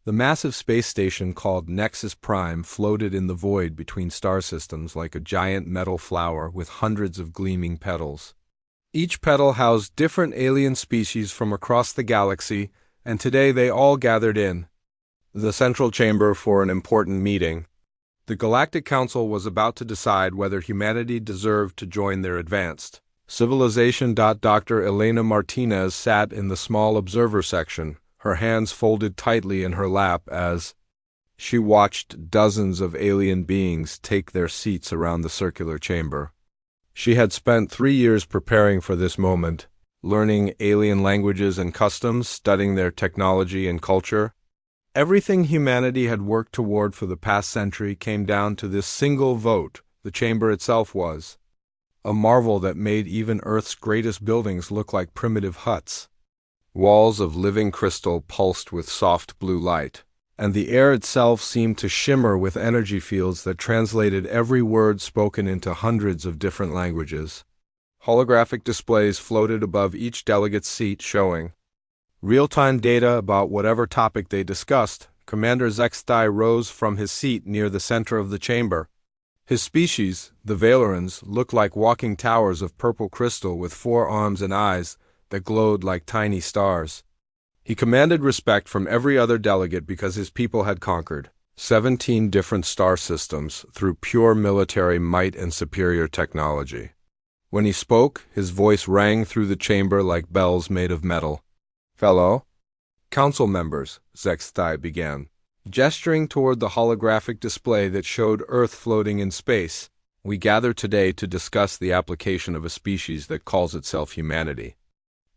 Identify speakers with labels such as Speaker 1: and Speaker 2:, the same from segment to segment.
Speaker 1: The massive space station called Nexus Prime floated in the void between star systems like a giant metal flower with hundreds of gleaming petals. Each petal housed different alien species from across the galaxy, and today they all gathered in the central chamber for an important meeting. The Galactic Council was about to decide whether humanity deserved to join their advanced civilization. Dr. Elena Martinez sat in the small observer section, her hands folded tightly in her lap as she watched dozens of alien beings take their seats around the circular chamber. She had spent 3 years preparing for this moment, learning alien languages and customs, studying their technology and culture. Everything humanity had worked toward for the past century came down to this single vote. The chamber itself was a marvel that made even Earth's greatest buildings look like primitive huts. Walls of living crystal pulsed with soft blue light, and the air itself seemed to shimmer with energy fields that translated every word spoken into hundreds of different languages. Holographic displays floated above each delegate's seat showing real-time data about whatever topic they discussed. Commander Zextai rose from his seat near the center of the chamber. His species, the Valerans, looked like walking towers of purple crystal with 4 arms and eyes that glowed like tiny stars. He commanded respect from every other delegate because his people had conquered 17 different star systems through pure military might and superior technology. When he spoke, his voice rang through the chamber like bells made of metal. "Fellow council members," Zextai began, gesturing toward the holographic display that showed Earth floating in space, "we gather today to discuss the application of a species that calls itself humanity.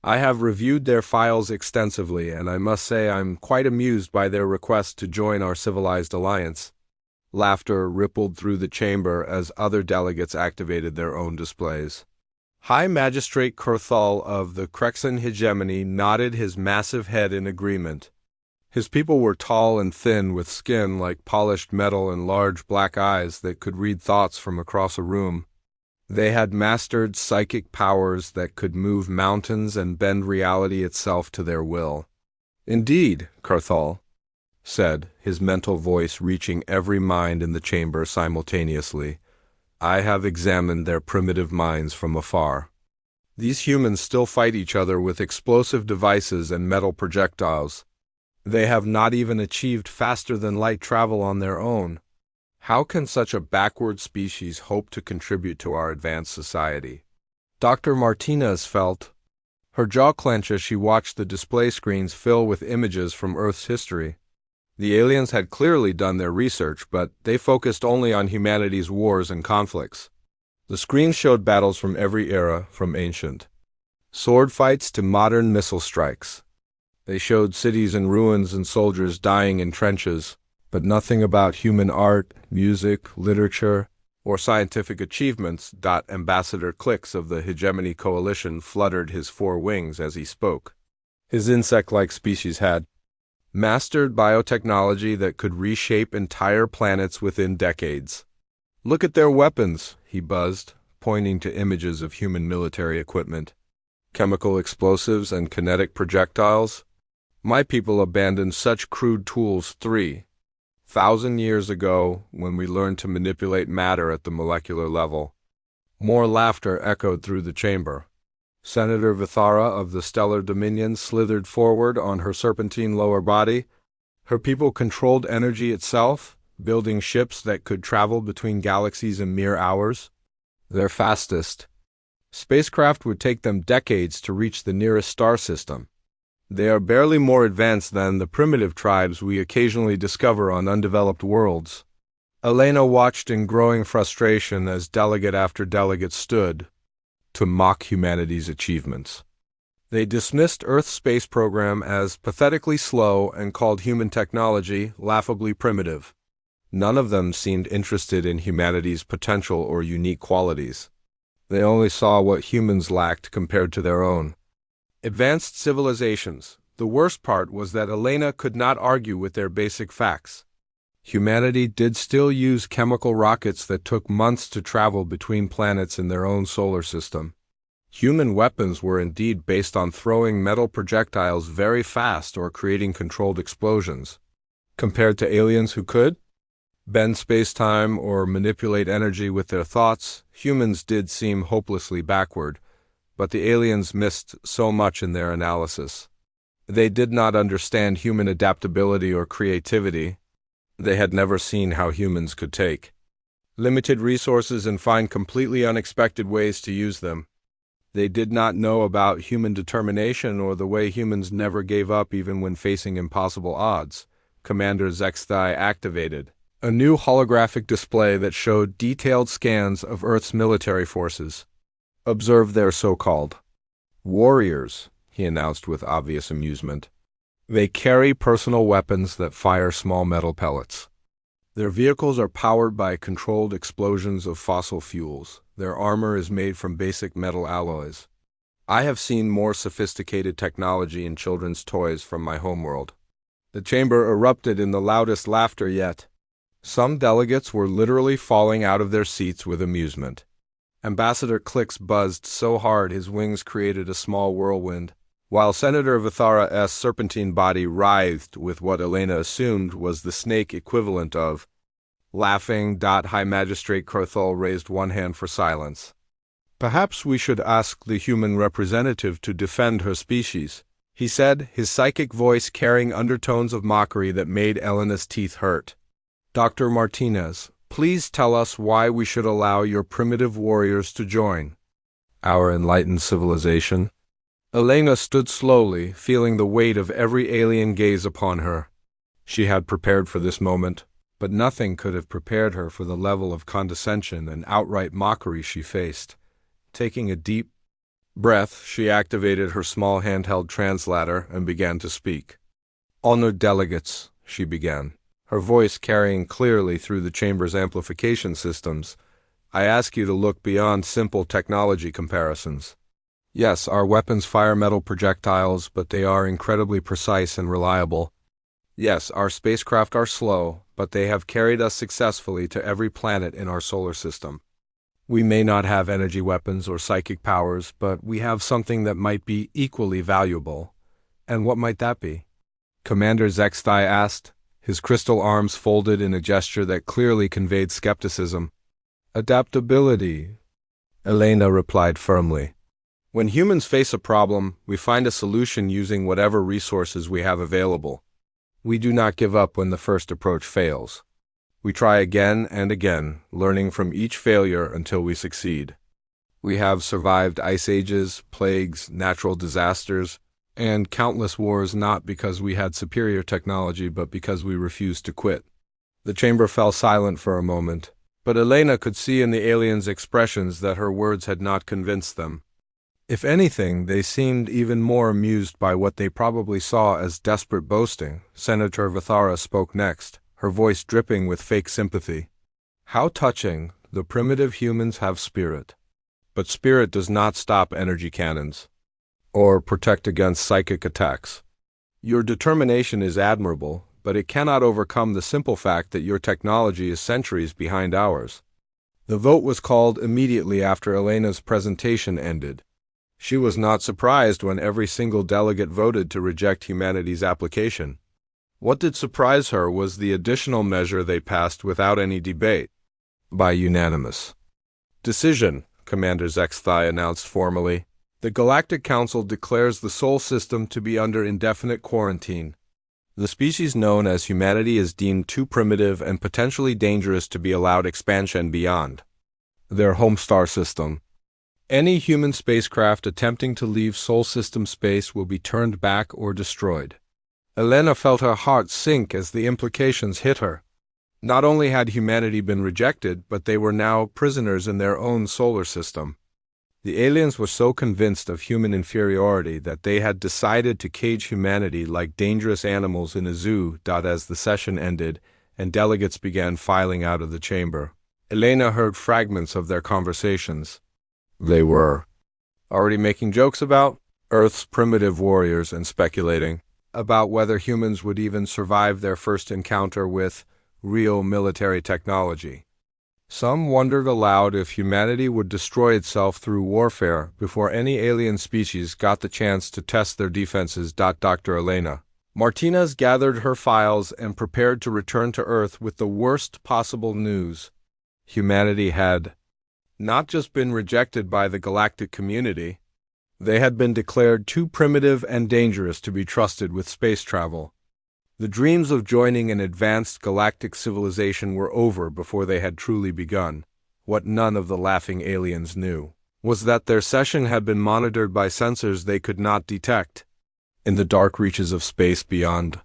Speaker 1: I have reviewed their files extensively, and I must say I'm quite amused by their request to join our civilized alliance." Laughter rippled through the chamber as other delegates activated their own displays. High Magistrate Kurthal of the Krexan hegemony nodded his massive head in agreement. His people were tall and thin, with skin like polished metal and large black eyes that could read thoughts from across a room. They had mastered psychic powers that could move mountains and bend reality itself to their will. "Indeed," Kurthal said, his mental voice reaching every mind in the chamber simultaneously, "I have examined their primitive minds from afar. These humans still fight each other with explosive devices and metal projectiles. They have not even achieved faster-than-light travel on their own. How can such a backward species hope to contribute to our advanced society?" Dr. Martinez felt her jaw clench as she watched the display screens fill with images from Earth's history. The aliens had clearly done their research, but they focused only on humanity's wars and conflicts. The screens showed battles from every era, from ancient sword fights to modern missile strikes. They showed cities in ruins and soldiers dying in trenches, but nothing about human art, music, literature, or scientific achievements. Ambassador Clix of the Hegemony Coalition fluttered his 4 wings as he spoke. His insect-like species had mastered biotechnology that could reshape entire planets within decades. "Look at their weapons," he buzzed, pointing to images of human military equipment. "Chemical explosives and kinetic projectiles. My people abandoned such crude tools 3,000 years ago when we learned to manipulate matter at the molecular level." More laughter echoed through the chamber. Senator Vithara of the Stellar Dominion slithered forward on her serpentine lower body. Her people controlled energy itself, building ships that could travel between galaxies in mere hours. Their fastest spacecraft would take them decades to reach the nearest star system. They are barely more advanced than the primitive tribes we occasionally discover on undeveloped worlds. Elena watched in growing frustration as delegate after delegate stood to mock humanity's achievements. They dismissed Earth's space program as pathetically slow and called human technology laughably primitive. None of them seemed interested in humanity's potential or unique qualities. They only saw what humans lacked compared to their own advanced civilizations. The worst part was that Elena could not argue with their basic facts. Humanity did still use chemical rockets that took months to travel between planets in their own solar system. Human weapons were indeed based on throwing metal projectiles very fast or creating controlled explosions. Compared to aliens who could bend space-time or manipulate energy with their thoughts, humans did seem hopelessly backward, but the aliens missed so much in their analysis. They did not understand human adaptability or creativity. They had never seen how humans could take limited resources and find completely unexpected ways to use them. They did not know about human determination or the way humans never gave up even when facing impossible odds. Commander Zexthai activated a new holographic display that showed detailed scans of Earth's military forces. Observe their so-called warriors, he announced with obvious amusement. They carry personal weapons that fire small metal pellets. Their vehicles are powered by controlled explosions of fossil fuels. Their armor is made from basic metal alloys. I have seen more sophisticated technology in children's toys from my homeworld. The chamber erupted in the loudest laughter yet. Some delegates were literally falling out of their seats with amusement. Ambassador Clix buzzed so hard his wings created a small whirlwind, while Senator Vithara's serpentine body writhed with what Elena assumed was the snake equivalent of laughing. High Magistrate Kurthul raised one hand for silence. Perhaps we should ask the human representative to defend her species, he said, his psychic voice carrying undertones of mockery that made Elena's teeth hurt. Dr. Martinez, please tell us why we should allow your primitive warriors to join our enlightened civilization. Elena stood slowly, feeling the weight of every alien gaze upon her. She had prepared for this moment, but nothing could have prepared her for the level of condescension and outright mockery she faced. Taking a deep breath, she activated her small handheld translator and began to speak. Honored delegates, she began, her voice carrying clearly through the chamber's amplification systems. I ask you to look beyond simple technology comparisons. Yes, our weapons fire metal projectiles, but they are incredibly precise and reliable. Yes, our spacecraft are slow, but they have carried us successfully to every planet in our solar system. We may not have energy weapons or psychic powers, but we have something that might be equally valuable. And what might that be? Commander Zexthai asked, his crystal arms folded in a gesture that clearly conveyed skepticism. Adaptability, Elena replied firmly. When humans face a problem, we find a solution using whatever resources we have available. We do not give up when the first approach fails. We try again and again, learning from each failure until we succeed. We have survived ice ages, plagues, natural disasters, and countless wars not because we had superior technology but because we refused to quit. The chamber fell silent for a moment, but Elena could see in the aliens' expressions that her words had not convinced them. If anything, they seemed even more amused by what they probably saw as desperate boasting. Senator Vithara spoke next, her voice dripping with fake sympathy. How touching, the primitive humans have spirit. But spirit does not stop energy cannons or protect against psychic attacks. Your determination is admirable, but it cannot overcome the simple fact that your technology is centuries behind ours. The vote was called immediately after Elena's presentation ended. She was not surprised when every single delegate voted to reject humanity's application. What did surprise her was the additional measure they passed without any debate. By unanimous decision, Commander Zexthai announced formally, the Galactic Council declares the Sol system to be under indefinite quarantine. The species known as humanity is deemed too primitive and potentially dangerous to be allowed expansion beyond their home star system. Any human spacecraft attempting to leave Sol system space will be turned back or destroyed. Elena felt her heart sink as the implications hit her. Not only had humanity been rejected, but they were now prisoners in their own solar system. The aliens were so convinced of human inferiority that they had decided to cage humanity like dangerous animals in a zoo. As the session ended and delegates began filing out of the chamber, Elena heard fragments of their conversations. They were already making jokes about Earth's primitive warriors and speculating about whether humans would even survive their first encounter with real military technology. Some wondered aloud if humanity would destroy itself through warfare before any alien species got the chance to test their defenses. Dr. Elena, Martinez gathered her files and prepared to return to Earth with the worst possible news. Humanity had not just been rejected by the galactic community, they had been declared too primitive and dangerous to be trusted with space travel. The dreams of joining an advanced galactic civilization were over before they had truly begun. What none of the laughing aliens knew was that their session had been monitored by sensors they could not detect. In the dark reaches of space beyond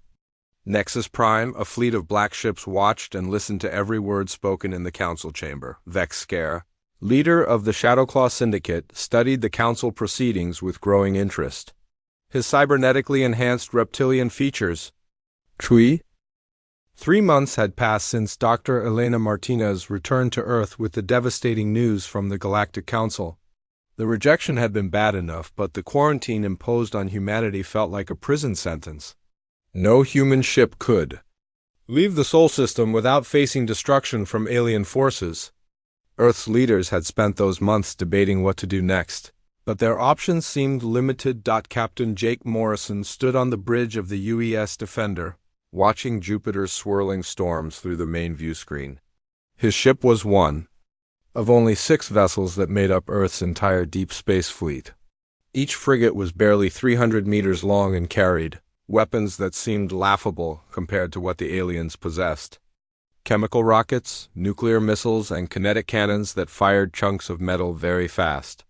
Speaker 1: Nexus Prime, a fleet of black ships watched and listened to every word spoken in the council chamber. Vex Scare, leader of the Shadowclaw Syndicate, studied the council proceedings with growing interest. His cybernetically enhanced reptilian features. 3 months had passed since Dr. Elena Martinez returned to Earth with the devastating news from the Galactic Council. The rejection had been bad enough, but the quarantine imposed on humanity felt like a prison sentence. No human ship could leave the Sol system without facing destruction from alien forces. Earth's leaders had spent those months debating what to do next, but their options seemed limited. Captain Jake Morrison stood on the bridge of the UES Defender, watching Jupiter's swirling storms through the main view screen. His ship was one of only 6 vessels that made up Earth's entire deep space fleet. Each frigate was barely 300 meters long and carried weapons that seemed laughable compared to what the aliens possessed. Chemical rockets, nuclear missiles, and kinetic cannons that fired chunks of metal very fast.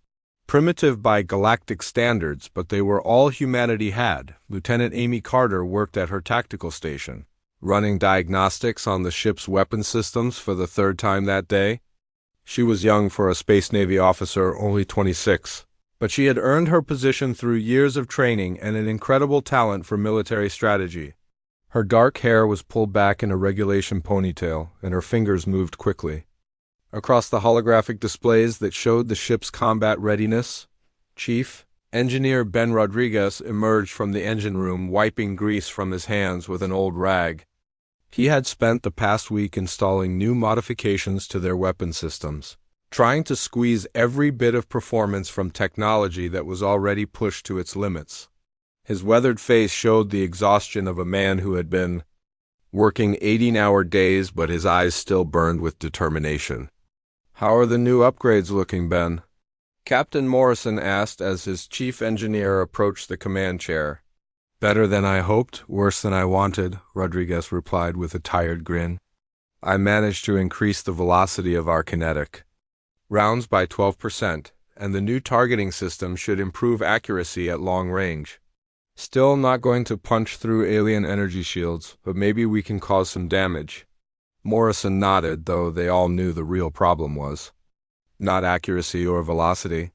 Speaker 1: Primitive by galactic standards, but they were all humanity had. Lieutenant Amy Carter worked at her tactical station, running diagnostics on the ship's weapon systems for the 3rd time that day. She was young for a Space Navy officer, only 26, but she had earned her position through years of training and an incredible talent for military strategy. Her dark hair was pulled back in a regulation ponytail, and her fingers moved quickly. Across the holographic displays that showed the ship's combat readiness, Chief Engineer Ben Rodriguez emerged from the engine room, wiping grease from his hands with an old rag. He had spent the past week installing new modifications to their weapon systems, trying to squeeze every bit of performance from technology that was already pushed to its limits. His weathered face showed the exhaustion of a man who had been working 18-hour days, but his eyes still burned with determination. "How are the new upgrades looking, Ben?" Captain Morrison asked as his chief engineer approached the command chair. "Better than I hoped, worse than I wanted," Rodriguez replied with a tired grin. "I managed to increase the velocity of our kinetic rounds by 12%, and the new targeting system should improve accuracy at long range. Still not going to punch through alien energy shields, but maybe we can cause some damage." Morrison nodded, though they all knew the real problem was not accuracy or velocity.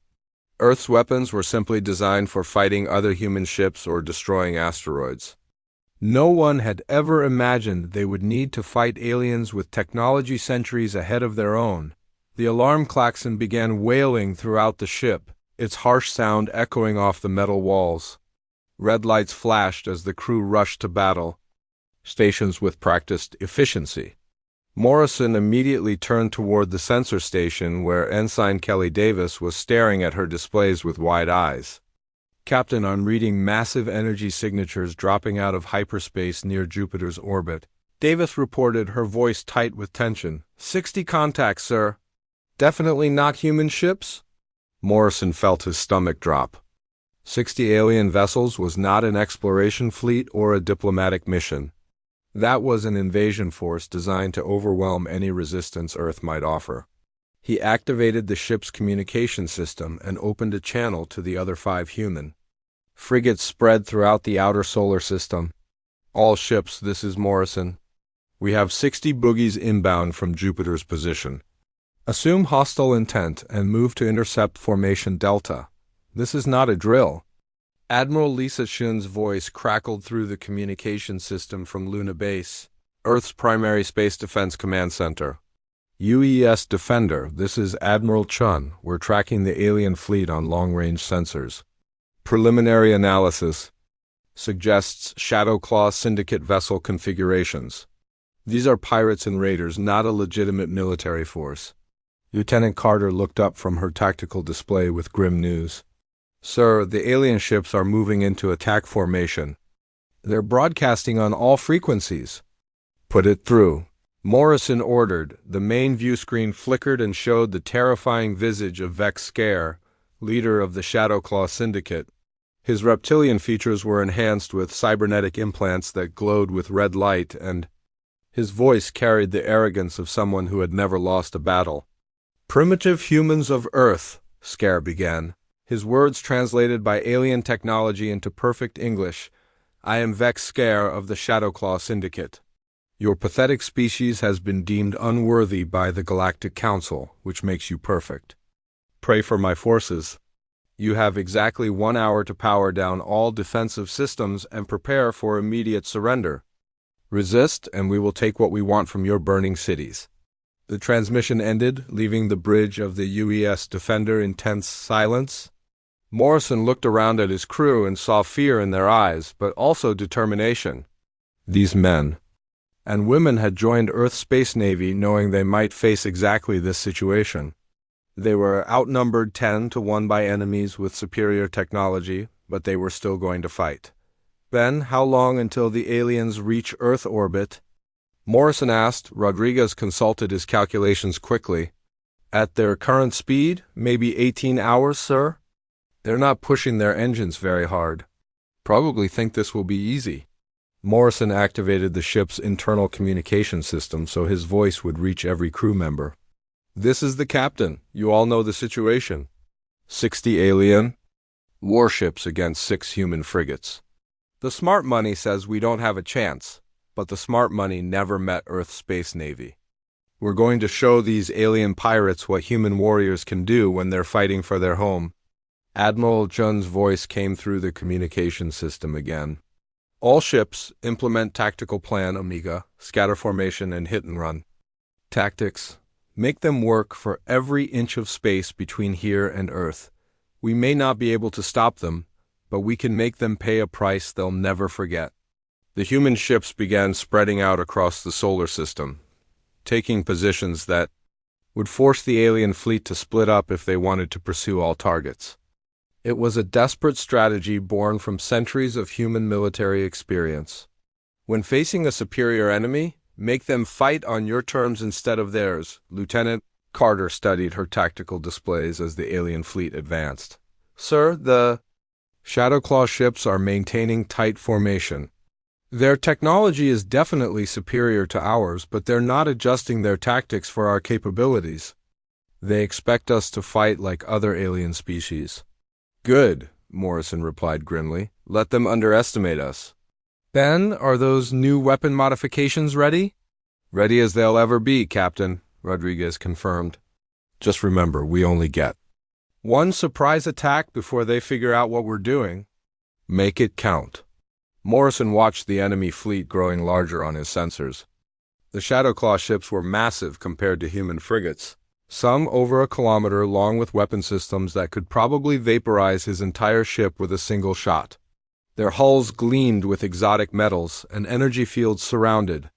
Speaker 1: Earth's weapons were simply designed for fighting other human ships or destroying asteroids. No one had ever imagined they would need to fight aliens with technology centuries ahead of their own. The alarm klaxon began wailing throughout the ship, its harsh sound echoing off the metal walls. Red lights flashed as the crew rushed to battle stations with practiced efficiency. Morrison immediately turned toward the sensor station where Ensign Kelly Davis was staring at her displays with wide eyes. "Captain, I'm reading massive energy signatures dropping out of hyperspace near Jupiter's orbit," Davis reported, her voice tight with tension. 60 contacts, sir." "Definitely not human ships?" Morrison felt his stomach drop. 60 alien vessels was not an exploration fleet or a diplomatic mission. That was an invasion force designed to overwhelm any resistance Earth might offer. He activated the ship's communication system and opened a channel to the other 5 human frigates spread throughout the outer solar system. "All ships, this is Morrison. We have 60 boogies inbound from Jupiter's position. Assume hostile intent and move to intercept Formation Delta. This is not a drill." Admiral Lisa Shun's voice crackled through the communication system from Luna Base, Earth's primary space defense command center. "UES Defender, this is Admiral Chun. We're tracking the alien fleet on long-range sensors. Preliminary analysis suggests Shadowclaw Syndicate vessel configurations. These are pirates and raiders, not a legitimate military force." Lieutenant Carter looked up from her tactical display with grim news. "Sir, the alien ships are moving into attack formation. They're broadcasting on all frequencies. Put it through. Morrison ordered. The main view screen flickered and showed the terrifying visage of Vex Scare, leader of the Shadowclaw Syndicate. His reptilian features were enhanced with cybernetic implants that glowed with red light, and his voice carried the arrogance of someone who had never lost a battle. "Primitive humans of Earth," Scare began, his words translated by alien technology into perfect English. "I am Vex Scare of the Shadowclaw Syndicate. Your pathetic species has been deemed unworthy by the Galactic Council, which makes you perfect. Pray for my forces. You have exactly 1 hour to power down all defensive systems and prepare for immediate surrender. Resist, and we will take what we want from your burning cities." The transmission ended, leaving the bridge of the UES Defender in tense silence. Morrison looked around at his crew and saw fear in their eyes, but also determination. These men and women had joined Earth's Space Navy knowing they might face exactly this situation. They were outnumbered 10-1 by enemies with superior technology, but they were still going to fight. "Ben, how long until the aliens reach Earth orbit?" Morrison asked. Rodriguez consulted his calculations quickly. "At their current speed, maybe 18 hours, sir. They're not pushing their engines very hard. Probably think this will be easy." Morrison activated the ship's internal communication system so his voice would reach every crew member. "This is the captain. You all know the situation. 60 alien warships against 6 human frigates. The smart money says we don't have a chance, but the smart money never met Earth's Space Navy. We're going to show these alien pirates what human warriors can do when they're fighting for their home." Admiral Jun's voice came through the communication system again. "All ships, implement tactical plan Omega, scatter formation and hit and run. Tactics, make them work for every inch of space between here and Earth. We may not be able to stop them, but we can make them pay a price they'll never forget." The human ships began spreading out across the solar system, taking positions that would force the alien fleet to split up if they wanted to pursue all targets. It was a desperate strategy born from centuries of human military experience. When facing a superior enemy, make them fight on your terms instead of theirs. Lieutenant Carter studied her tactical displays as the alien fleet advanced. "Sir, the Shadowclaw ships are maintaining tight formation. Their technology is definitely superior to ours, but they're not adjusting their tactics for our capabilities. They expect us to fight like other alien species." "Good," Morrison replied grimly. "Let them underestimate us." "Ben, are those new weapon modifications ready?" "Ready as they'll ever be, Captain," Rodriguez confirmed. "Just remember, we only get one surprise attack before they figure out what we're doing. Make it count." Morrison watched the enemy fleet growing larger on his sensors. The Shadowclaw ships were massive compared to human frigates, some over 1 kilometer long with weapon systems that could probably vaporize his entire ship with a single shot. Their hulls gleamed with exotic metals, and energy fields surrounded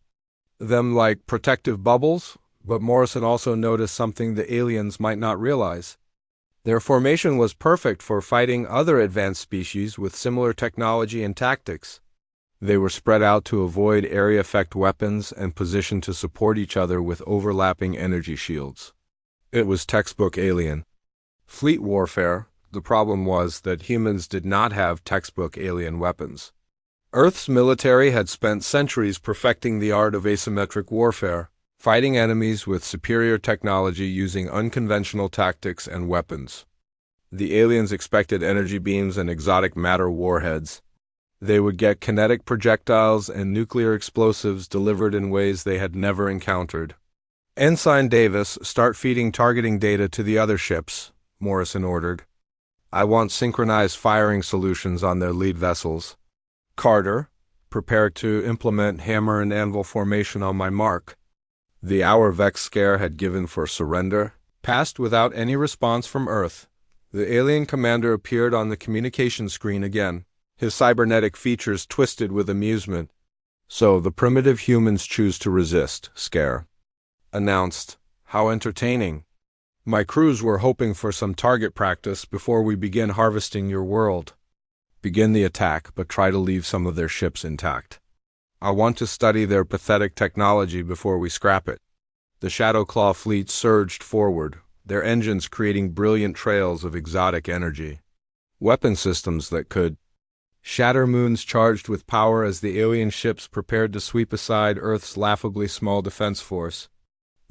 Speaker 1: them like protective bubbles, but Morrison also noticed something the aliens might not realize. Their formation was perfect for fighting other advanced species with similar technology and tactics. They were spread out to avoid area effect weapons and positioned to support each other with overlapping energy shields. It was textbook alien fleet warfare. The problem was that humans did not have textbook alien weapons. Earth's military had spent centuries perfecting the art of asymmetric warfare, fighting enemies with superior technology using unconventional tactics and weapons. The aliens expected energy beams and exotic matter warheads. They would get kinetic projectiles and nuclear explosives delivered in ways they had never encountered. "Ensign Davis, start feeding targeting data to the other ships," Morrison ordered. "I want synchronized firing solutions on their lead vessels. Carter, prepare to implement hammer and anvil formation on my mark." The hour Vex Scare had given for surrender passed without any response from Earth. The alien commander appeared on the communication screen again, his cybernetic features twisted with amusement. "So the primitive humans choose to resist," Scare announced. "How entertaining. My crews were hoping for some target practice before we begin harvesting your world." Begin the attack, but try to leave some of their ships intact. I want to study their pathetic technology before we scrap it. The Shadowclaw fleet surged forward, their engines creating brilliant trails of exotic energy. Weapon systems that could shatter moons charged with power as the alien ships prepared to sweep aside Earth's laughably small defense force.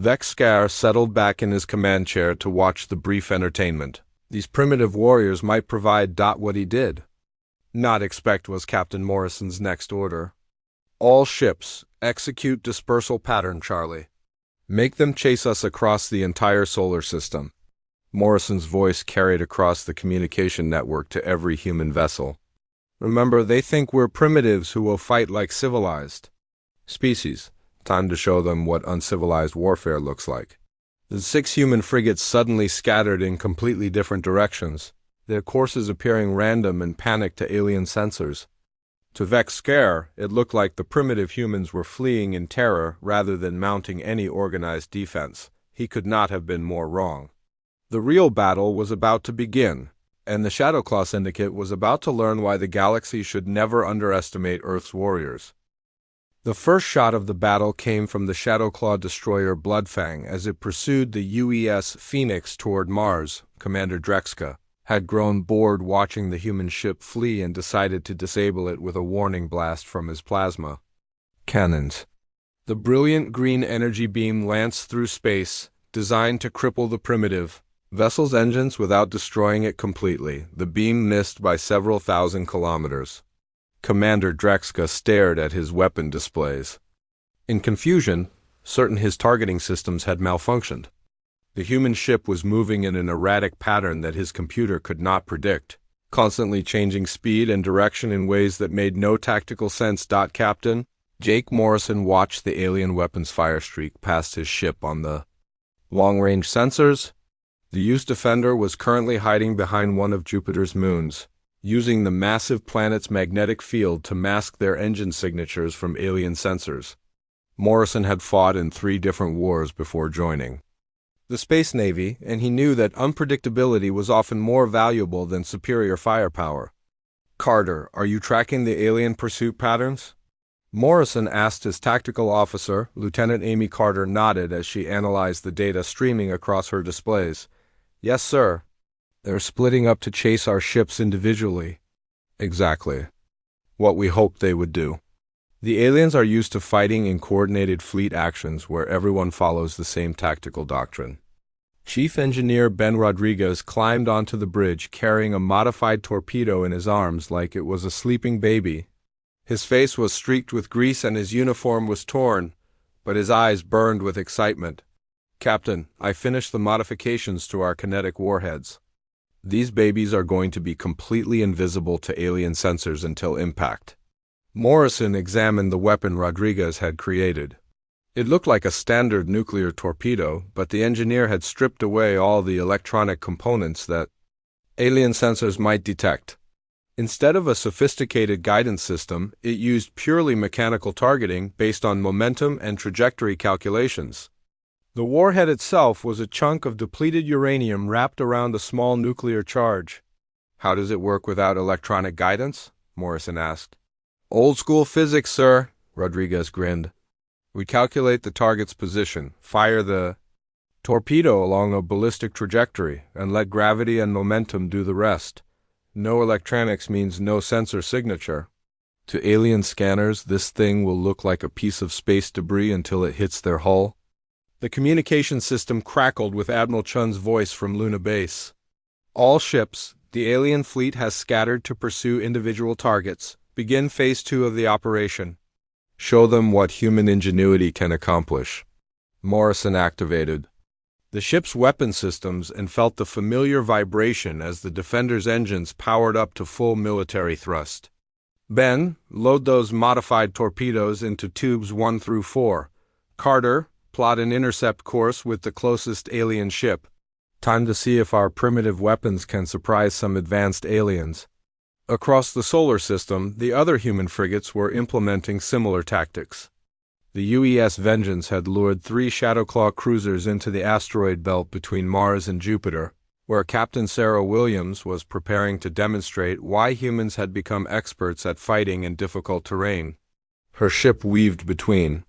Speaker 1: Vexcar settled back in his command chair to watch the brief entertainment. These primitive warriors might provide what he did not expect was Captain Morrison's next order. All ships, execute dispersal pattern, Charlie. Make them chase us across the entire solar system. Morrison's voice carried across the communication network to every human vessel. Remember, they think we're primitives who will fight like civilized species. Time to show them what uncivilized warfare looks like. The 6 human frigates suddenly scattered in completely different directions, their courses appearing random and panicked to alien sensors. To Vexcar, it looked like the primitive humans were fleeing in terror rather than mounting any organized defense. He could not have been more wrong. The real battle was about to begin, and the Shadowclaw Syndicate was about to learn why the galaxy should never underestimate Earth's warriors. The first shot of the battle came from the Shadowclaw destroyer Bloodfang as it pursued the UES Phoenix toward Mars. Commander Drexka had grown bored watching the human ship flee and decided to disable it with a warning blast from his plasma cannons. The brilliant green energy beam lanced through space, designed to cripple the primitive vessel's engines without destroying it completely. The beam missed by several thousand kilometers. Commander Drexka stared at his weapon displays. In confusion, certain his targeting systems had malfunctioned. The human ship was moving in an erratic pattern that his computer could not predict, constantly changing speed and direction in ways that made no tactical sense. Captain Jake Morrison watched the alien weapons fire streak past his ship on the long-range sensors. The Use Defender was currently hiding behind one of Jupiter's moons, using the massive planet's magnetic field to mask their engine signatures from alien sensors. Morrison had fought in 3 different wars before joining the Space Navy, and he knew that unpredictability was often more valuable than superior firepower. Carter, are you tracking the alien pursuit patterns? Morrison asked his tactical officer. Lieutenant Amy Carter nodded as she analyzed the data streaming across her displays. Yes, sir. They're splitting up to chase our ships individually. Exactly what we hoped they would do. The aliens are used to fighting in coordinated fleet actions where everyone follows the same tactical doctrine. Chief Engineer Ben Rodriguez climbed onto the bridge carrying a modified torpedo in his arms like it was a sleeping baby. His face was streaked with grease and his uniform was torn, but his eyes burned with excitement. Captain, I finished the modifications to our kinetic warheads. These babies are going to be completely invisible to alien sensors until impact. Morrison examined the weapon Rodriguez had created. It looked like a standard nuclear torpedo, but the engineer had stripped away all the electronic components that alien sensors might detect. Instead of a sophisticated guidance system, it used purely mechanical targeting based on momentum and trajectory calculations. The warhead itself was a chunk of depleted uranium wrapped around a small nuclear charge. How does it work without electronic guidance? Morrison asked. Old school physics, sir, Rodriguez grinned. We calculate the target's position, fire the torpedo along a ballistic trajectory, and let gravity and momentum do the rest. No electronics means no sensor signature. To alien scanners, this thing will look like a piece of space debris until it hits their hull. The communication system crackled with Admiral Chun's voice from Luna Base. All ships, the alien fleet has scattered to pursue individual targets. Begin Phase 2 of the operation. Show them what human ingenuity can accomplish. Morrison activated the ship's weapon systems and felt the familiar vibration as the Defender's engines powered up to full military thrust. Ben, load those modified torpedoes into tubes 1 through 4. Carter, plot an intercept course with the closest alien ship. Time to see if our primitive weapons can surprise some advanced aliens. Across the solar system, the other human frigates were implementing similar tactics. The UES Vengeance had lured 3 Shadowclaw cruisers into the asteroid belt between Mars and Jupiter. where Captain Sarah Williams was preparing to demonstrate why humans had become experts at fighting in difficult terrain. Her ship weaved between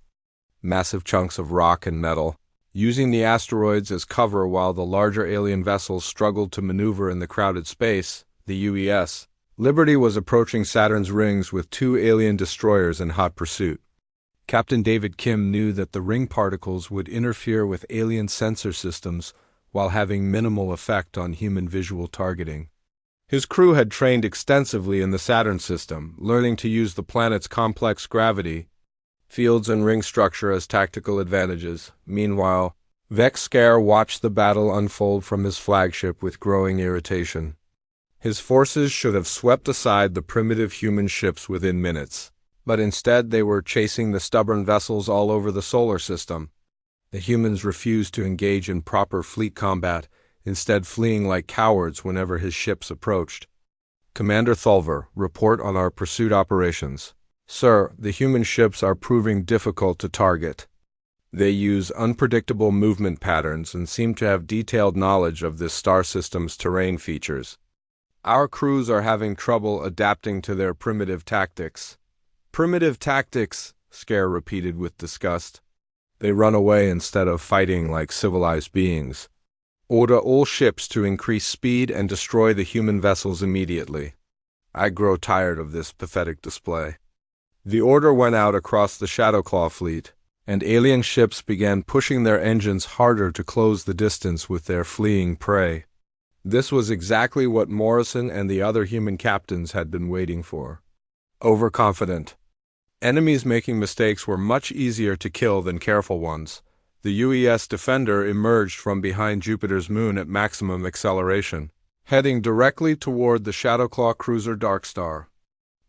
Speaker 1: massive chunks of rock and metal, using the asteroids as cover while the larger alien vessels struggled to maneuver in the crowded space. The UES Liberty was approaching Saturn's rings with 2 alien destroyers in hot pursuit. Captain David Kim knew that the ring particles would interfere with alien sensor systems while having minimal effect on human visual targeting. His crew had trained extensively in the Saturn system, learning to use the planet's complex gravity, fields and ring structure as tactical advantages. Meanwhile, Vex Scare watched the battle unfold from his flagship with growing irritation. His forces should have swept aside the primitive human ships within minutes, but instead they were chasing the stubborn vessels all over the solar system. The humans refused to engage in proper fleet combat, instead fleeing like cowards whenever his ships approached. Commander Thulver, report on our pursuit operations. Sir, the human ships are proving difficult to target. They use unpredictable movement patterns and seem to have detailed knowledge of this star system's terrain features. Our crews are having trouble adapting to their primitive tactics. Primitive tactics, Scare repeated with disgust. They run away instead of fighting like civilized beings. Order all ships to increase speed and destroy the human vessels immediately. I grow tired of this pathetic display. The order went out across the Shadowclaw fleet, and alien ships began pushing their engines harder to close the distance with their fleeing prey. This was exactly what Morrison and the other human captains had been waiting for. Overconfident. Enemies making mistakes were much easier to kill than careful ones. The UES Defender emerged from behind Jupiter's moon at maximum acceleration, heading directly toward the Shadowclaw cruiser Darkstar.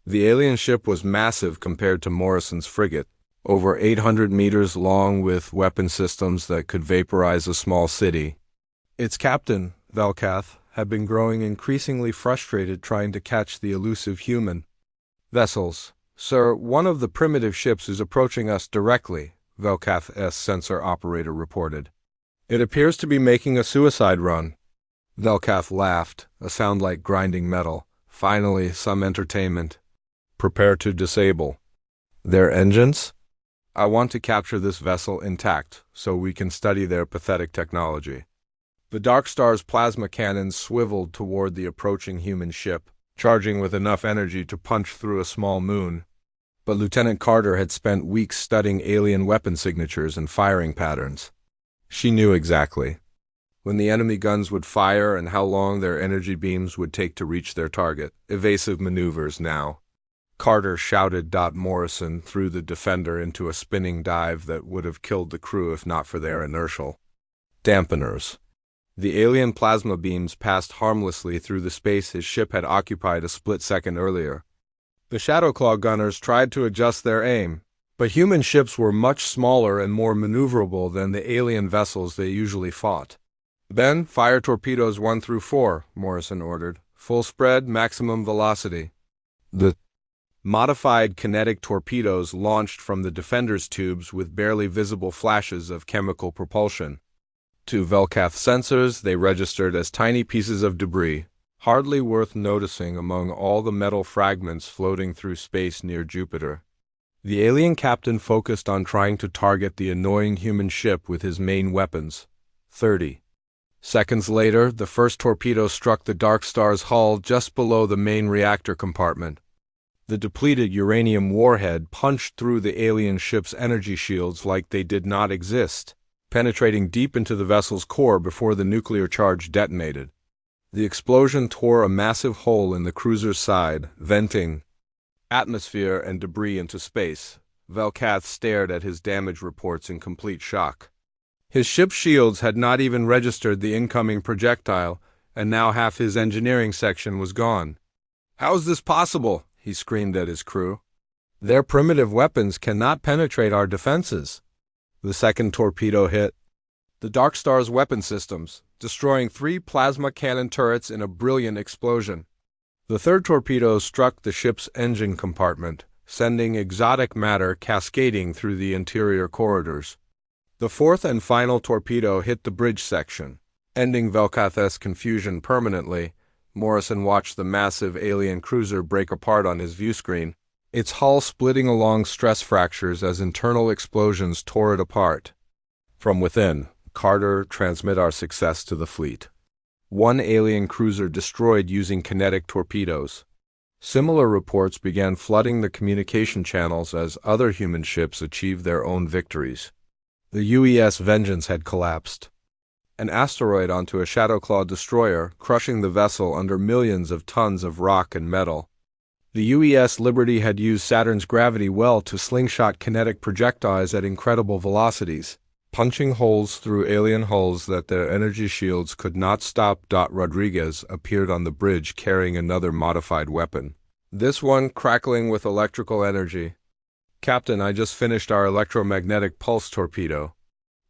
Speaker 1: The alien ship was massive compared to Morrison's frigate, over 800 meters long with weapon systems that could vaporize a small city. Its captain, Velkath, had been growing increasingly frustrated trying to catch the elusive human vessels. Sir, one of the primitive ships is approaching us directly, Velkath's sensor operator reported. It appears to be making a suicide run. Velkath laughed, a sound like grinding metal. Finally, some entertainment. Prepare to disable their engines? I want to capture this vessel intact, so we can study their pathetic technology. The Darkstar's plasma cannons swiveled toward the approaching human ship, charging with enough energy to punch through a small moon. But Lieutenant Carter had spent weeks studying alien weapon signatures and firing patterns. She knew exactly when the enemy guns would fire and how long their energy beams would take to reach their target. Evasive maneuvers now. Carter shouted Morrison through the Defender into a spinning dive that would have killed the crew if not for their inertial dampeners. The alien plasma beams passed harmlessly through the space his ship had occupied a split second earlier. The Shadowclaw gunners tried to adjust their aim, but human ships were much smaller and more maneuverable than the alien vessels they usually fought. Ben, fire torpedoes 1 through 4, Morrison ordered. Full spread, maximum velocity. The modified kinetic torpedoes launched from the Defender's tubes with barely visible flashes of chemical propulsion. To Velkath sensors, they registered as tiny pieces of debris, hardly worth noticing among all the metal fragments floating through space near Jupiter. The alien captain focused on trying to target the annoying human ship with his main weapons. 30 seconds later, the first torpedo struck the Darkstar's hull just below the main reactor compartment. The depleted uranium warhead punched through the alien ship's energy shields like they did not exist, penetrating deep into the vessel's core before the nuclear charge detonated. The explosion tore a massive hole in the cruiser's side, venting atmosphere and debris into space. Velkath stared at his damage reports in complete shock. His ship's shields had not even registered the incoming projectile, and now half his engineering section was gone. "How is this possible?" he screamed at his crew. "Their primitive weapons cannot penetrate our defenses." The second torpedo hit the Darkstar's weapon systems, destroying 3 plasma cannon turrets in a brilliant explosion. The third torpedo struck the ship's engine compartment, sending exotic matter cascading through the interior corridors. The fourth and final torpedo hit the bridge section, Ending Velkath's confusion permanently, Morrison watched the massive alien cruiser break apart on his viewscreen, its hull splitting along stress fractures as internal explosions tore it apart. From within, Carter, transmit our success to the fleet. One alien cruiser destroyed using kinetic torpedoes. Similar reports began flooding the communication channels as other human ships achieved their own victories. The UES Vengeance had collapsed. An asteroid onto a Shadowclaw destroyer, crushing the vessel under millions of tons of rock and metal. The UES Liberty had used Saturn's gravity well to slingshot kinetic projectiles at incredible velocities, punching holes through alien hulls that their energy shields could not stop. Rodriguez appeared on the bridge carrying another modified weapon, this one crackling with electrical energy. Captain, I just finished our electromagnetic pulse torpedo.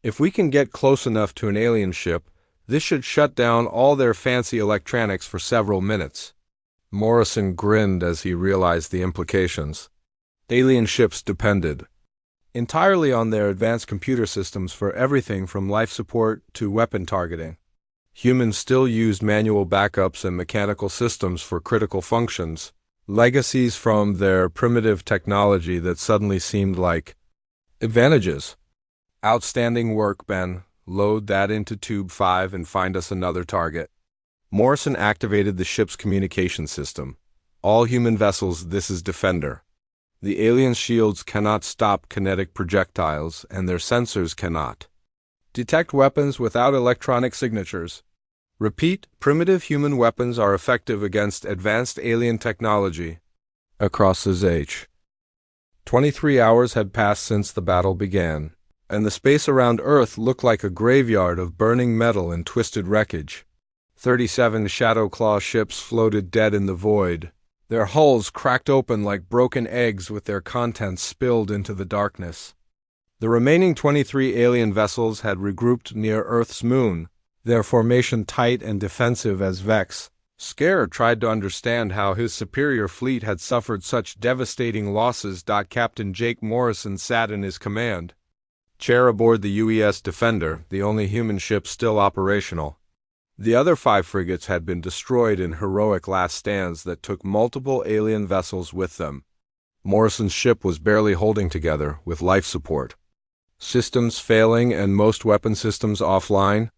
Speaker 1: If we can get close enough to an alien ship, this should shut down all their fancy electronics for several minutes. Morrison grinned as he realized the implications. Alien ships depended entirely on their advanced computer systems for everything from life support to weapon targeting. Humans still used manual backups and mechanical systems for critical functions, legacies from their primitive technology that suddenly seemed like advantages. Outstanding work, Ben. Load that into Tube 5 and find us another target. Morrison activated the ship's communication system. All human vessels, this is Defender. The alien shields cannot stop kinetic projectiles, and their sensors cannot detect weapons without electronic signatures. Repeat, primitive human weapons are effective against advanced alien technology. Across the ZH. 23 hours had passed since the battle began, and the space around Earth looked like a graveyard of burning metal and twisted wreckage. 37 Shadowclaw ships floated dead in the void, their hulls cracked open like broken eggs with their contents spilled into the darkness. The remaining 23 alien vessels had regrouped near Earth's moon, their formation tight and defensive as Vex. Scare tried to understand how his superior fleet had suffered such devastating losses. Captain Jake Morrison sat in his command chair aboard the UES Defender, the only human ship still operational. The other 5 frigates had been destroyed in heroic last stands that took multiple alien vessels with them. Morrison's ship was barely holding together, with life support. Systems failing and most weapon systems offline.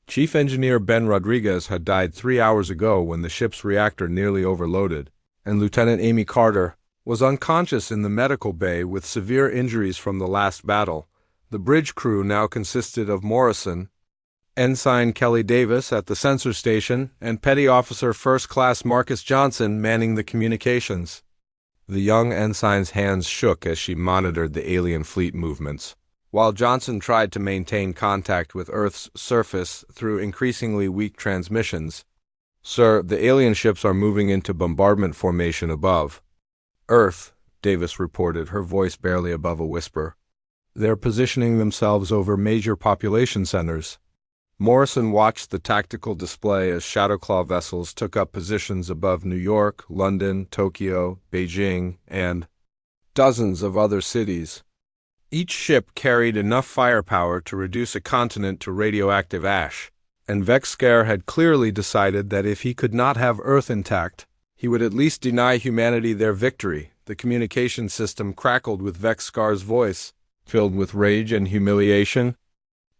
Speaker 1: Chief Engineer Ben Rodriguez had died 3 hours ago when the ship's reactor nearly overloaded, and Lieutenant Amy Carter was unconscious in the medical bay with severe injuries from the last battle. The bridge crew now consisted of Morrison, Ensign Kelly Davis at the sensor station, and Petty Officer First Class Marcus Johnson manning the communications. The young ensign's hands shook as she monitored the alien fleet movements, while Johnson tried to maintain contact with Earth's surface through increasingly weak transmissions. Sir, the alien ships are moving into bombardment formation above Earth, Davis reported, her voice barely above a whisper. They're positioning themselves over major population centers. Morrison watched the tactical display as Shadowclaw vessels took up positions above New York, London, Tokyo, Beijing, and dozens of other cities. Each ship carried enough firepower to reduce a continent to radioactive ash, and Vex-Scare had clearly decided that if he could not have Earth intact, he would at least deny humanity their victory. The communication system crackled with Vex-Scare's voice, filled with rage and humiliation.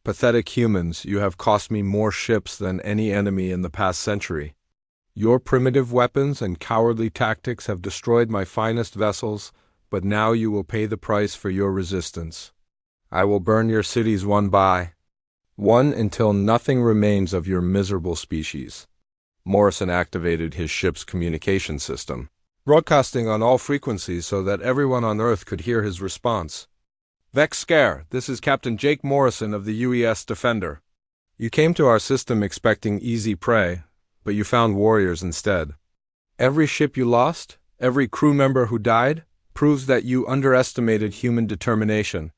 Speaker 1: Pathetic humans, you have cost me more ships than any enemy in the past century. Your primitive weapons and cowardly tactics have destroyed my finest vessels, but now you will pay the price for your resistance. I will burn your cities one by one until nothing remains of your miserable species. Morrison activated his ship's communication system, broadcasting on all frequencies so that everyone on Earth could hear his response. Vex-Scare, this is Captain Jake Morrison of the UES Defender. You came to our system expecting easy prey, but you found warriors instead. Every ship you lost, every crew member who died, proves that you underestimated human determination.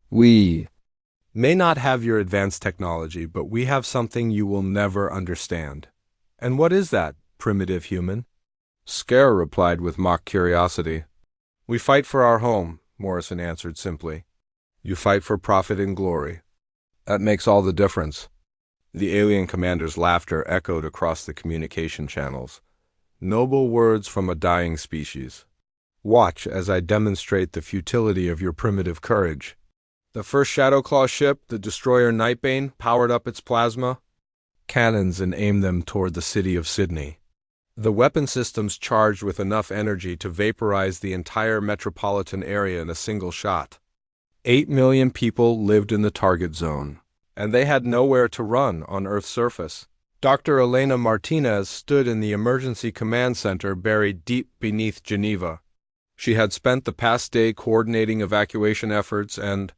Speaker 1: We may not have your advanced technology, but we have something you will never understand. And what is that, primitive human? Scare replied with mock curiosity. We fight for our home, Morrison answered simply. You fight for profit and glory. That makes all the difference. The alien commander's laughter echoed across the communication channels. Noble words from a dying species. Watch as I demonstrate the futility of your primitive courage. The first Shadowclaw ship, the destroyer Nightbane, powered up its plasma cannons and aimed them toward the city of Sydney. The weapon systems charged with enough energy to vaporize the entire metropolitan area in a single shot. 8 million people lived in the target zone, and they had nowhere to run on Earth's surface. Dr. Elena Martinez stood in the emergency command center buried deep beneath Geneva. She had spent the past day coordinating evacuation efforts and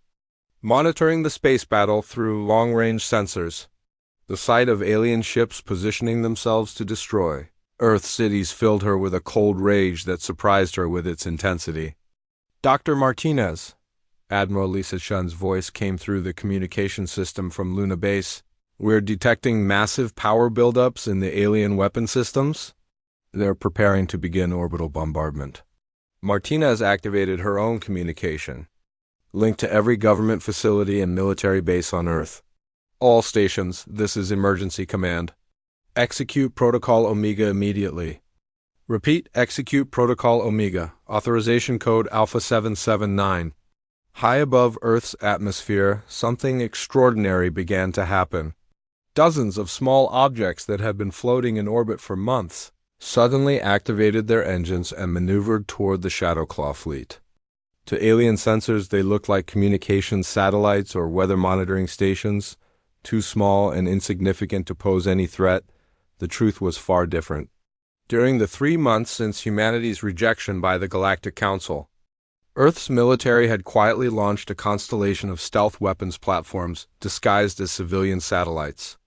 Speaker 1: monitoring the space battle through long-range sensors. The sight of alien ships positioning themselves to destroy Earth cities filled her with a cold rage that surprised her with its intensity. Dr. Martinez, Admiral Lisa Shun's voice came through the communication system from Luna Base. We're detecting massive power buildups in the alien weapon systems. They're preparing to begin orbital bombardment. Martinez activated her own communication, linked to every government facility and military base on Earth. All stations, this is emergency command. Execute Protocol Omega immediately. Repeat, execute Protocol Omega, authorization code Alpha 779. High above Earth's atmosphere, something extraordinary began to happen. Dozens of small objects that had been floating in orbit for months suddenly activated their engines and maneuvered toward the Shadowclaw fleet. To alien sensors, they looked like communications satellites or weather monitoring stations, too small and insignificant to pose any threat. The truth was far different. During the 3 months since humanity's rejection by the Galactic Council, Earth's military had quietly launched a constellation of stealth weapons platforms disguised as civilian satellites.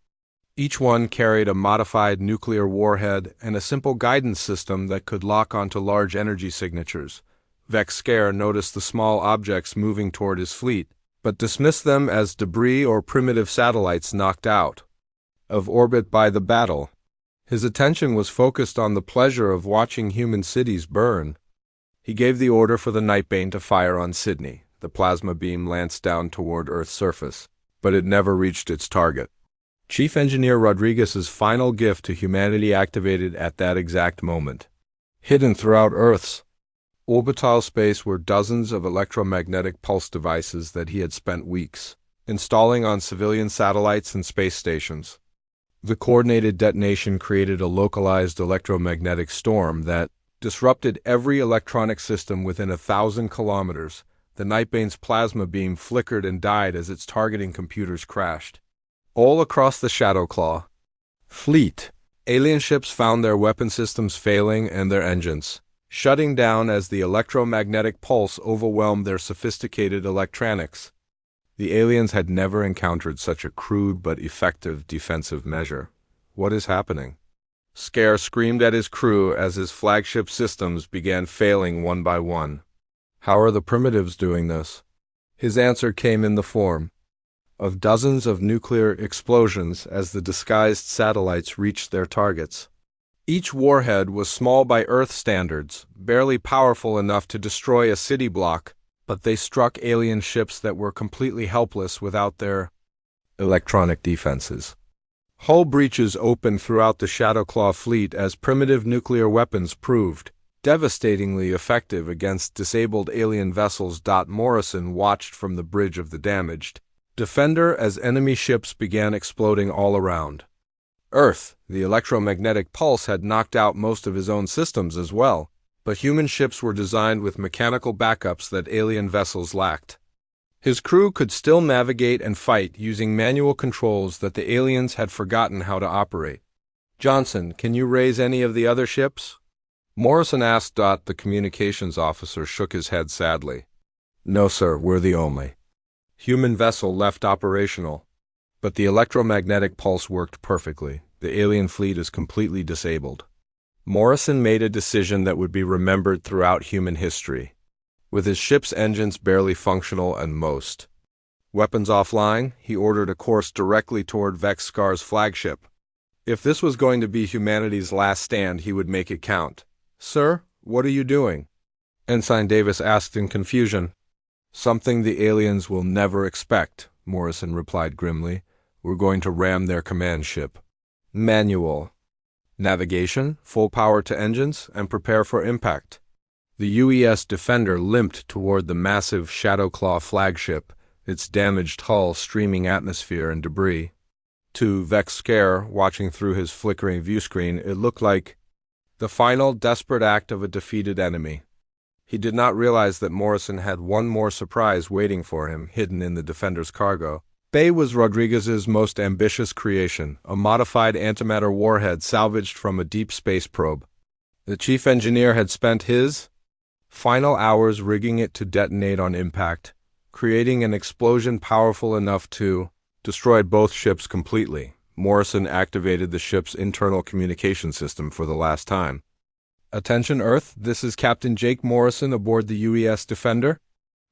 Speaker 1: Each one carried a modified nuclear warhead and a simple guidance system that could lock onto large energy signatures. Vex Scare noticed the small objects moving toward his fleet, but dismissed them as debris or primitive satellites knocked out of orbit by the battle. His attention was focused on the pleasure of watching human cities burn. He gave the order for the Nightbane to fire on Sydney. The plasma beam lanced down toward Earth's surface, but it never reached its target. Chief Engineer Rodriguez's final gift to humanity activated at that exact moment. Hidden throughout Earth's orbital space were dozens of electromagnetic pulse devices that he had spent weeks installing on civilian satellites and space stations. The coordinated detonation created a localized electromagnetic storm that disrupted every electronic system within 1,000 kilometers. The Nightbane's plasma beam flickered and died as its targeting computers crashed. All across the Shadowclaw fleet, alien ships found their weapon systems failing and their engines shutting down as the electromagnetic pulse overwhelmed their sophisticated electronics. The aliens had never encountered such a crude but effective defensive measure. What is happening? Scare screamed at his crew as his flagship systems began failing one by one. How are the primitives doing this? His answer came in the form of dozens of nuclear explosions as the disguised satellites reached their targets. Each warhead was small by Earth standards, barely powerful enough to destroy a city block, but they struck alien ships that were completely helpless without their electronic defenses. Hull breaches opened throughout the Shadowclaw fleet as primitive nuclear weapons proved devastatingly effective against disabled alien vessels. Morrison watched from the bridge of the damaged Defender as enemy ships began exploding all around. Earth, the electromagnetic pulse had knocked out most of his own systems as well, but human ships were designed with mechanical backups that alien vessels lacked. His crew could still navigate and fight using manual controls that the aliens had forgotten how to operate. Johnson, can you raise any of the other ships? Morrison asked. The communications officer shook his head sadly. No, sir, we're the only human vessel left operational. But the electromagnetic pulse worked perfectly. The alien fleet is completely disabled. Morrison made a decision that would be remembered throughout human history. With his ship's engines barely functional and most weapons offline, he ordered a course directly toward Vex Scar's flagship. If this was going to be humanity's last stand, he would make it count. Sir, what are you doing? Ensign Davis asked in confusion. Something the aliens will never expect, Morrison replied grimly. We're going to ram their command ship. Manual. Navigation, full power to engines, and prepare for impact. The UES Defender limped toward the massive Shadowclaw flagship, its damaged hull streaming atmosphere and debris. To Vex Scare, watching through his flickering viewscreen, it looked like the final desperate act of a defeated enemy. He did not realize that Morrison had one more surprise waiting for him, hidden in the Defender's cargo. Bay was Rodriguez's most ambitious creation, a modified antimatter warhead salvaged from a deep space probe. The chief engineer had spent his final hours rigging it to detonate on impact, creating an explosion powerful enough to destroy both ships completely. Morrison activated the ship's internal communication system for the last time. Attention Earth, this is Captain Jake Morrison aboard the UES Defender.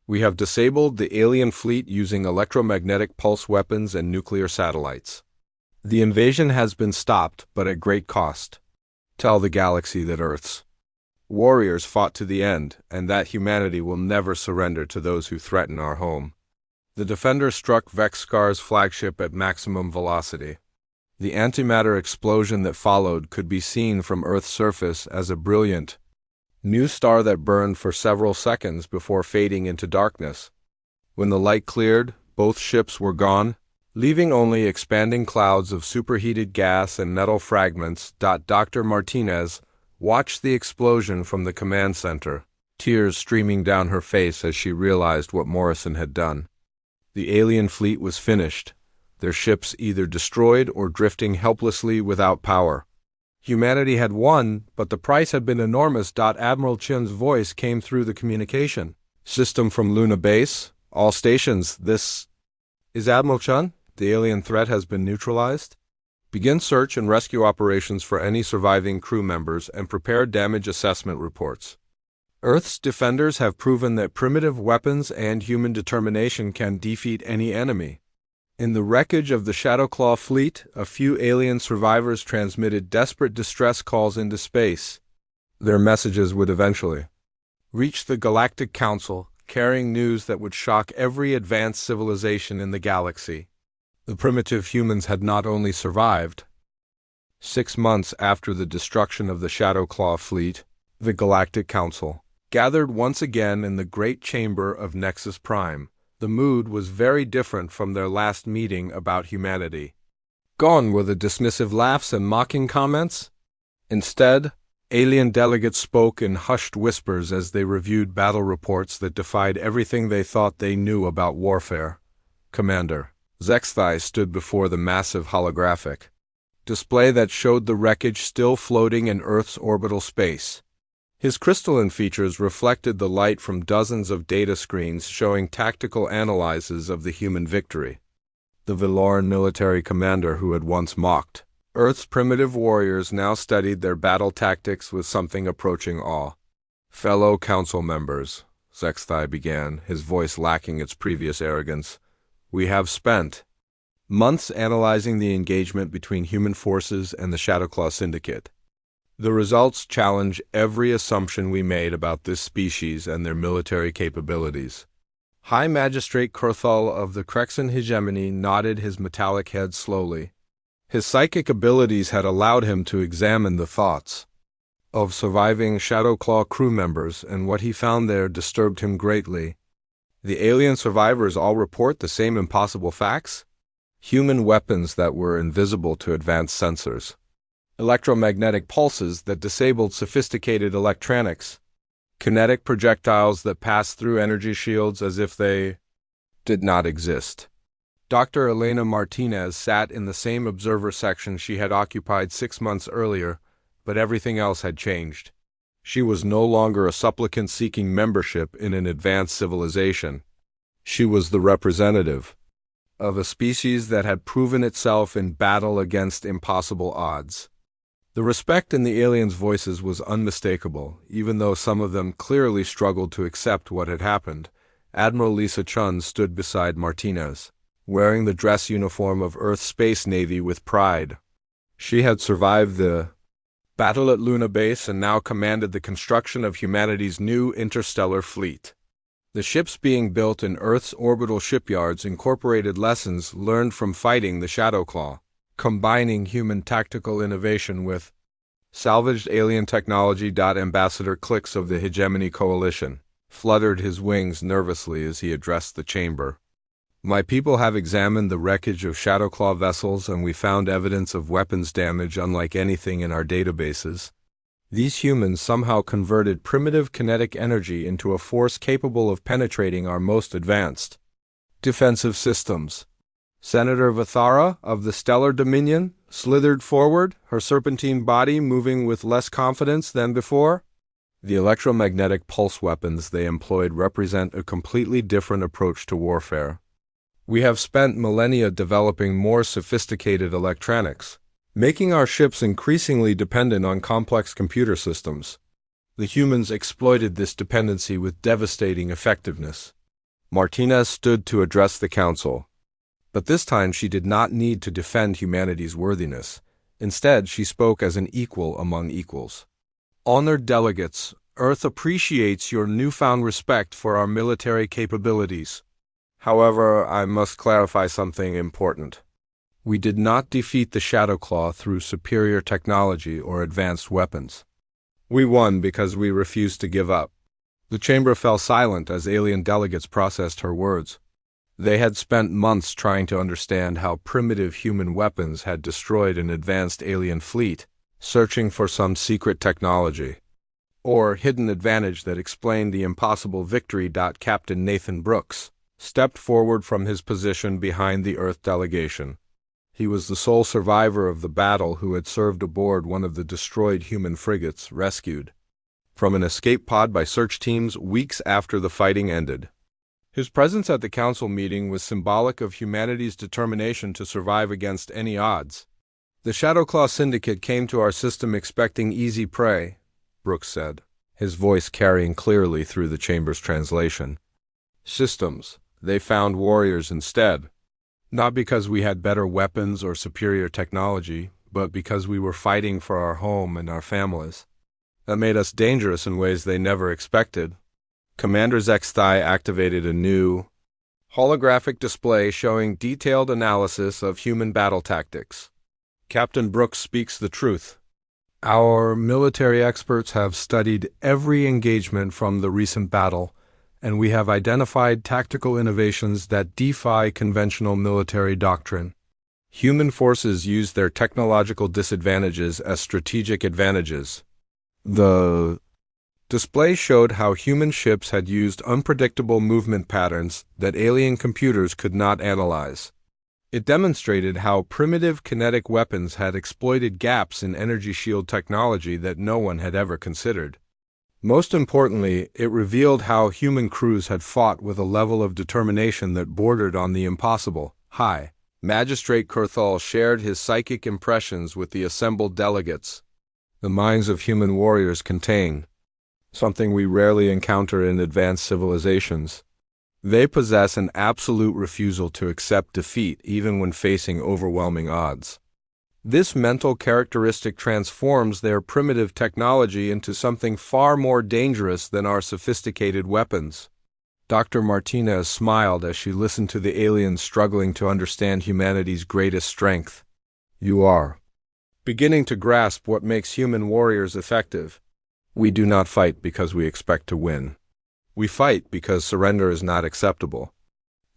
Speaker 1: We have disabled the alien fleet using electromagnetic pulse weapons and nuclear satellites. The invasion has been stopped, but at great cost. Tell the galaxy that Earth's warriors fought to the end, and that humanity will never surrender to those who threaten our home. The Defender struck Vex Scar's flagship at maximum velocity. The antimatter explosion that followed could be seen from Earth's surface as a brilliant new star that burned for several seconds before fading into darkness. When the light cleared, both ships were gone, leaving only expanding clouds of superheated gas and metal fragments. Dr. Martinez watched the explosion from the command center, tears streaming down her face as she realized what Morrison had done. The alien fleet was finished, their ships either destroyed or drifting helplessly without power. Humanity had won, but the price had been enormous. Admiral Chen's voice came through the communication system from Luna Base. All stations, this is Admiral Chen. The alien threat has been neutralized. Begin search and rescue operations for any surviving crew members and prepare damage assessment reports. Earth's defenders have proven that primitive weapons and human determination can defeat any enemy. In the wreckage of the Shadowclaw fleet, a few alien survivors transmitted desperate distress calls into space. Their messages would eventually reach the Galactic Council, carrying news that would shock every advanced civilization in the galaxy. The primitive humans had not only survived. 6 months after the destruction of the Shadowclaw fleet, the Galactic Council gathered once again in the Great Chamber of Nexus Prime. The mood was very different from their last meeting about humanity. Gone were the dismissive laughs and mocking comments. Instead, alien delegates spoke in hushed whispers as they reviewed battle reports that defied everything they thought they knew about warfare. Commander Zexthai stood before the massive holographic display that showed the wreckage still floating in Earth's orbital space. His crystalline features reflected the light from dozens of data screens showing tactical analyses of the human victory. The Veloran military commander who had once mocked Earth's primitive warriors now studied their battle tactics with something approaching awe. Fellow council members, Zexthai began, his voice lacking its previous arrogance, we have spent months analyzing the engagement between human forces and the Shadowclaw Syndicate. The results challenge every assumption we made about this species and their military capabilities. High Magistrate Kurthal of the Krexan hegemony nodded his metallic head slowly. His psychic abilities had allowed him to examine the thoughts of surviving Shadowclaw crew members, and what he found there disturbed him greatly. The alien survivors all report the same impossible facts? Human weapons that were invisible to advanced sensors. Electromagnetic pulses that disabled sophisticated electronics. Kinetic projectiles that passed through energy shields as if they did not exist. Dr. Elena Martinez sat in the same observer section she had occupied 6 months earlier, but everything else had changed. She was no longer a supplicant seeking membership in an advanced civilization. She was the representative of a species that had proven itself in battle against impossible odds. The respect in the aliens' voices was unmistakable, even though some of them clearly struggled to accept what had happened. Admiral Lisa Chun stood beside Martinez, wearing the dress uniform of Earth's Space Navy with pride. She had survived the battle at Luna Base and now commanded the construction of humanity's new interstellar fleet. The ships being built in Earth's orbital shipyards incorporated lessons learned from fighting the Shadow Claw, combining human tactical innovation with salvaged alien technology. Ambassador Clix of the Hegemony Coalition fluttered his wings nervously as he addressed the chamber. My people have examined the wreckage of Shadowclaw vessels, and we found evidence of weapons damage unlike anything in our databases. These humans somehow converted primitive kinetic energy into a force capable of penetrating our most advanced defensive systems. Senator Vathara of the Stellar Dominion slithered forward, her serpentine body moving with less confidence than before. The electromagnetic pulse weapons they employed represent a completely different approach to warfare. We have spent millennia developing more sophisticated electronics, making our ships increasingly dependent on complex computer systems. The humans exploited this dependency with devastating effectiveness. Martinez stood to address the council. But this time she did not need to defend humanity's worthiness. Instead, she spoke as an equal among equals. Honored delegates, Earth appreciates your newfound respect for our military capabilities. However, I must clarify something important. We did not defeat the Shadowclaw through superior technology or advanced weapons. We won because we refused to give up. The chamber fell silent as alien delegates processed her words. They had spent months trying to understand how primitive human weapons had destroyed an advanced alien fleet, searching for some secret technology or hidden advantage that explained the impossible victory. Captain Nathan Brooks stepped forward from his position behind the Earth delegation. He was the sole survivor of the battle who had served aboard one of the destroyed human frigates rescued from an escape pod by search teams weeks after the fighting ended. His presence at the council meeting was symbolic of humanity's determination to survive against any odds. The Shadowclaw Syndicate came to our system expecting easy prey, Brooks said, his voice carrying clearly through the chamber's translation. Systems. They found warriors instead. Not because we had better weapons or superior technology, but because we were fighting for our home and our families. That made us dangerous in ways they never expected. Commander Zexthai activated a new holographic display showing detailed analysis of human battle tactics. Captain Brooks speaks the truth. Our military experts have studied every engagement from the recent battle, and we have identified tactical innovations that defy conventional military doctrine. Human forces use their technological disadvantages as strategic advantages. The display showed how human ships had used unpredictable movement patterns that alien computers could not analyze. It demonstrated how primitive kinetic weapons had exploited gaps in energy shield technology that no one had ever considered. Most importantly, it revealed how human crews had fought with a level of determination that bordered on the impossible. Hi. Magistrate Kurthal shared his psychic impressions with the assembled delegates. The minds of human warriors contain something we rarely encounter in advanced civilizations. They possess an absolute refusal to accept defeat even when facing overwhelming odds. This mental characteristic transforms their primitive technology into something far more dangerous than our sophisticated weapons. Dr. Martinez smiled as she listened to the aliens struggling to understand humanity's greatest strength. You are beginning to grasp what makes human warriors effective. We do not fight because we expect to win. We fight because surrender is not acceptable.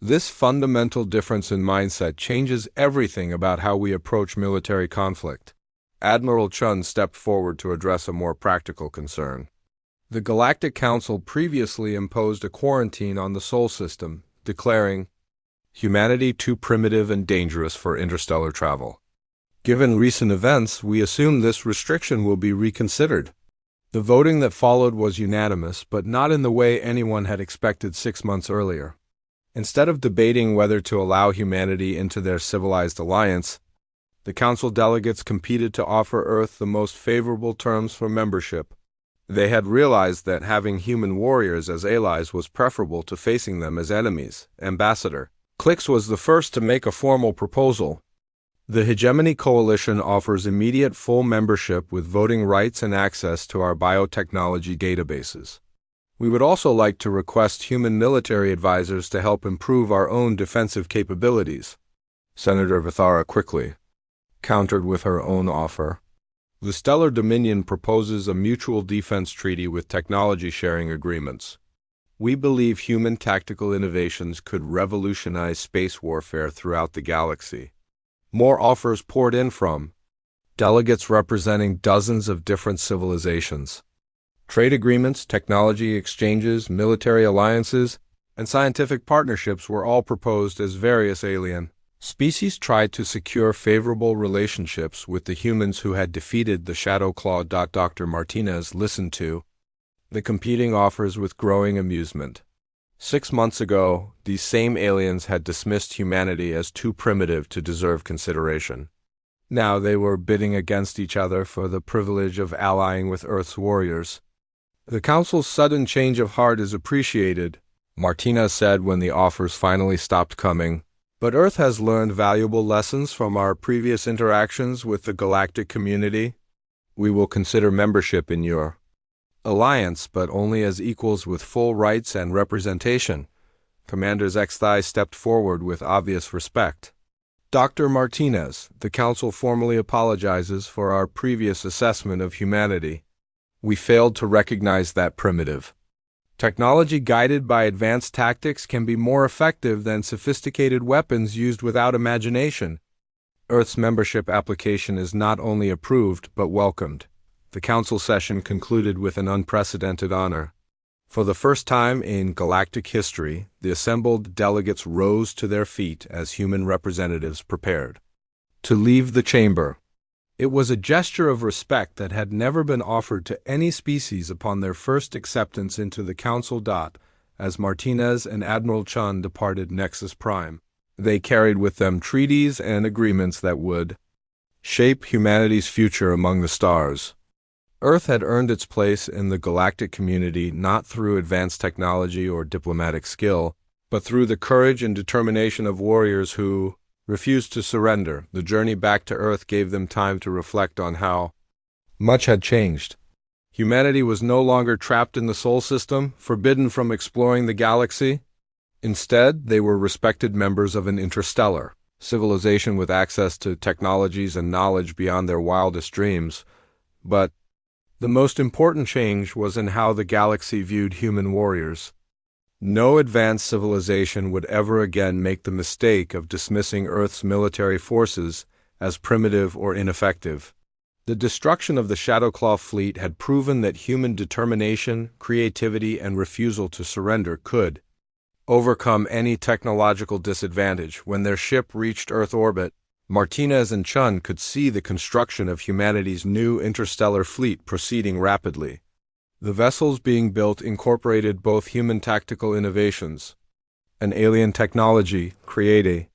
Speaker 1: This fundamental difference in mindset changes everything about how we approach military conflict. Admiral Chun stepped forward to address a more practical concern. The Galactic Council previously imposed a quarantine on the Sol system, declaring humanity too primitive and dangerous for interstellar travel. Given recent events, we assume this restriction will be reconsidered. The voting that followed was unanimous, but not in the way anyone had expected 6 months earlier. Instead of debating whether to allow humanity into their civilized alliance, the Council delegates competed to offer Earth the most favorable terms for membership. They had realized that having human warriors as allies was preferable to facing them as enemies. Ambassador Clix was the first to make a formal proposal. The Hegemony Coalition offers immediate full membership with voting rights and access to our biotechnology databases. We would also like to request human military advisors to help improve our own defensive capabilities. Senator Vithara quickly countered with her own offer. The Stellar Dominion proposes a mutual defense treaty with technology sharing agreements. We believe human tactical innovations could revolutionize space warfare throughout the galaxy. More offers poured in from delegates representing dozens of different civilizations. Trade agreements, technology exchanges, military alliances, and scientific partnerships were all proposed as various alien species tried to secure favorable relationships with the humans who had defeated the Shadow Claw. Dr. Martinez listened to the competing offers with growing amusement. 6 months ago, these same aliens had dismissed humanity as too primitive to deserve consideration. Now they were bidding against each other for the privilege of allying with Earth's warriors. The Council's sudden change of heart is appreciated, Martinez said when the offers finally stopped coming. But Earth has learned valuable lessons from our previous interactions with the galactic community. We will consider membership in your alliance, but only as equals with full rights and representation. Commander Xthai stepped forward with obvious respect. Dr. Martinez, the Council formally apologizes for our previous assessment of humanity. We failed to recognize that primitive. Technology guided by advanced tactics can be more effective than sophisticated weapons used without imagination. Earth's membership application is not only approved but welcomed. The Council session concluded with an unprecedented honor. For the first time in galactic history, the assembled delegates rose to their feet as human representatives prepared to leave the chamber. It was a gesture of respect that had never been offered to any species upon their first acceptance into the Council. As Martinez and Admiral Chun departed Nexus Prime, they carried with them treaties and agreements that would shape humanity's future among the stars. Earth had earned its place in the galactic community not through advanced technology or diplomatic skill, but through the courage and determination of warriors who refused to surrender. The journey back to Earth gave them time to reflect on how much had changed. Humanity was no longer trapped in the Sol system, forbidden from exploring the galaxy. Instead, they were respected members of an interstellar civilization with access to technologies and knowledge beyond their wildest dreams. But the most important change was in how the galaxy viewed human warriors. No advanced civilization would ever again make the mistake of dismissing Earth's military forces as primitive or ineffective. The destruction of the Shadowclaw fleet had proven that human determination, creativity, and refusal to surrender could overcome any technological disadvantage. When their ship reached Earth orbit, Martinez and Chun could see the construction of humanity's new interstellar fleet proceeding rapidly. The vessels being built incorporated both human tactical innovations and alien technology, create a